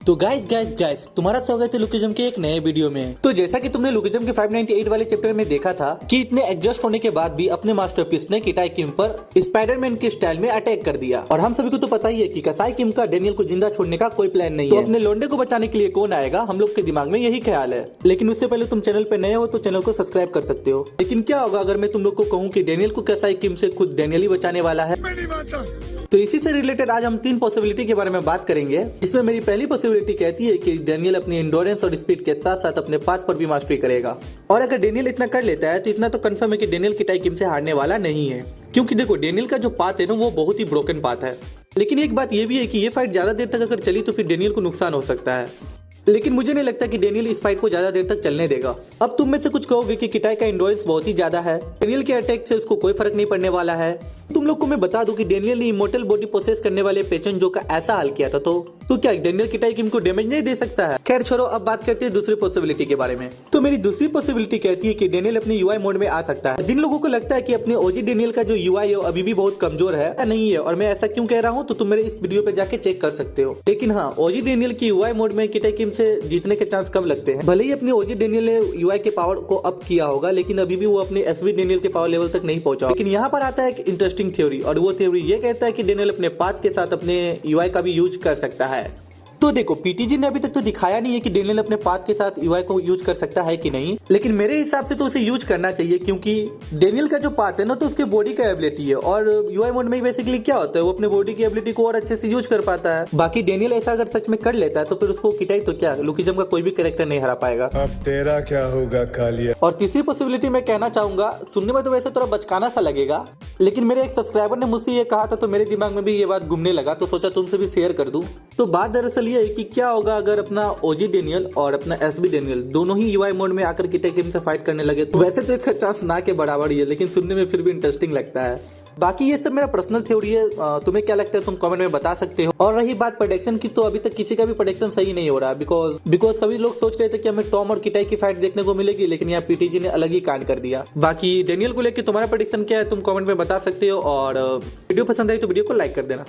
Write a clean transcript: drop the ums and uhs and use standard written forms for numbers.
तो गाइस तुम्हारा स्वागत है लुकिज्म के एक नए वीडियो में। तो जैसा कि तुमने लुकिज्म के 598 वाले चैप्टर में देखा था कि इतने एडजस्ट होने के बाद भी अपने मास्टरपीस ने किटाई किम पर स्पाइडरमैन के स्टाइल में अटैक कर दिया। और हम सभी को तो पता ही है कि कसाई किम का डेनियल को जिंदा छोड़ने का कोई प्लान नहीं है। तो अपने लोंडे को बचाने के लिए कौन आएगा, हम लोग के दिमाग में यही ख्याल है। लेकिन उससे पहले तुम चैनल पे नए हो तो चैनल को सब्सक्राइब कर सकते हो। लेकिन क्या होगा अगर मैं तुम लोग को कहूँ कि डेनियल को कसाई किम से खुद डेनियल ही बचाने वाला है। तो इसी से रिलेटेड आज हम 3 पॉसिबिलिटी के बारे में बात करेंगे। इसमें मेरी पहली पॉसिबिलिटी कहती है कि डेनियल अपनी एंडोरेंस और स्पीड के साथ साथ अपने पाथ पर भी मास्टरी करेगा। और अगर डेनियल इतना कर लेता है तो इतना तो कंफर्म है कि डेनियल किटाई किम से हारने वाला नहीं है। क्योंकि देखो डेनियल का जो पाथ है ना वो बहुत ही ब्रोकन पाथ है। लेकिन एक बात ये भी है कि ये फाइट ज्यादा देर तक अगर चली तो फिर डेनियल को नुकसान हो सकता है। लेकिन मुझे नहीं लगता कि डेनियल इस फाइट को ज्यादा देर तक चलने देगा। अब तुम में से कुछ कहोगे कि किटाई का एंडोरेंस बहुत ही ज्यादा है, डेनियल के अटैक से उसको कोई फर्क नहीं पड़ने वाला है। तुम लोग को मैं बता दूं कि डेनियल ने इमोर्टल बॉडी प्रोसेस करने वाले पेचन जो का ऐसा हाल किया था तो क्या डेनियल किटाई किम को डैमेज नहीं दे सकता है। खैर छोड़ो, अब बात करते हैं दूसरी पॉसिबिलिटी के बारे में। तो मेरी दूसरी पॉसिबिलिटी कहती है कि डेनियल अपने यूआई मोड में आ सकता है। जिन लोगों को लगता है कि अपने ओजी डेनियल का जो यूआई है अभी भी बहुत कमजोर है, नहीं है और मैं ऐसा क्यों कह रहा हूँ तो तुम मेरे इस वीडियो पे जाके चेक कर सकते हो। लेकिन हाँ, ओजी डेनियल की यूआई मोड में किटाई किम से जीतने के चांस कम लगते हैं। भले ही अपने ओजी डेनियल ने यूआई के पावर को अप किया होगा लेकिन अभी भी वो अपने एसबी डेनियल के पावर लेवल तक नहीं पहुंचा। लेकिन यहाँ पर आता है एक इंटरेस्टिंग थ्योरी, और वो थ्योरी ये कहता है कि डेनियल अपने पाथ के साथ अपने यूआई का भी यूज कर सकता है। तो देखो पीटीजी ने अभी तक तो दिखाया नहीं है कि डेनियल अपने पाथ के साथ यूआई को यूज कर सकता है कि नहीं, लेकिन मेरे हिसाब से तो उसे यूज करना चाहिए। क्योंकि डेनियल का जो पाथ है ना तो उसके बॉडी का एबिलिटी है, और यूआई मोड में बेसिकली क्या होता है वो अपने बॉडी की एबिलिटी को और अच्छे से यूज कर पाता है। बाकी डेनियल ऐसा अगर सच में कर लेता है तो फिर उसको किटाई तो क्या लुकिज्म का कोई भी कैरेक्टर नहीं हरा पाएगा। अब तेरा क्या होगा कालिया। और तीसरी पॉसिबिलिटी मैं कहना चाहूंगा, सुनने में तो वैसे थोड़ा बचकाना सा लगेगा, लेकिन मेरे एक सब्सक्राइबर ने मुझसे ये कहा था तो मेरे दिमाग में भी ये बात घूमने लगा तो सोचा तुमसे भी शेयर कर दूं। तो बात दरअसल ये है कि क्या होगा अगर अपना ओजी डेनियल और अपना एसबी डेनियल दोनों ही यूआई मोड में आकर किटाई किम से फाइट करने लगे। तो वैसे तो इसका चांस ना के बराबर ही है, लेकिन सुनने में फिर भी इंटरेस्टिंग लगता है। बाकी ये सब मेरा पर्सनल थ्योरी है, तुम्हें क्या लगता है तुम कमेंट में बता सकते हो। और रही बात प्रेडिक्शन की, तो अभी तक किसी का भी प्रेडिक्शन सही नहीं हो रहा बिकॉज सभी लोग सोच रहे थे कि हमें टॉम और किटाई की फाइट देखने को मिलेगी, लेकिन यहाँ पीटीजी ने अलग ही कांड कर दिया। बाकी डेनियल को लेकर तुम्हारा प्रेडिक्शन क्या है तुम कमेंट में बता सकते हो, और वीडियो पसंद आई तो वीडियो को लाइक कर देना।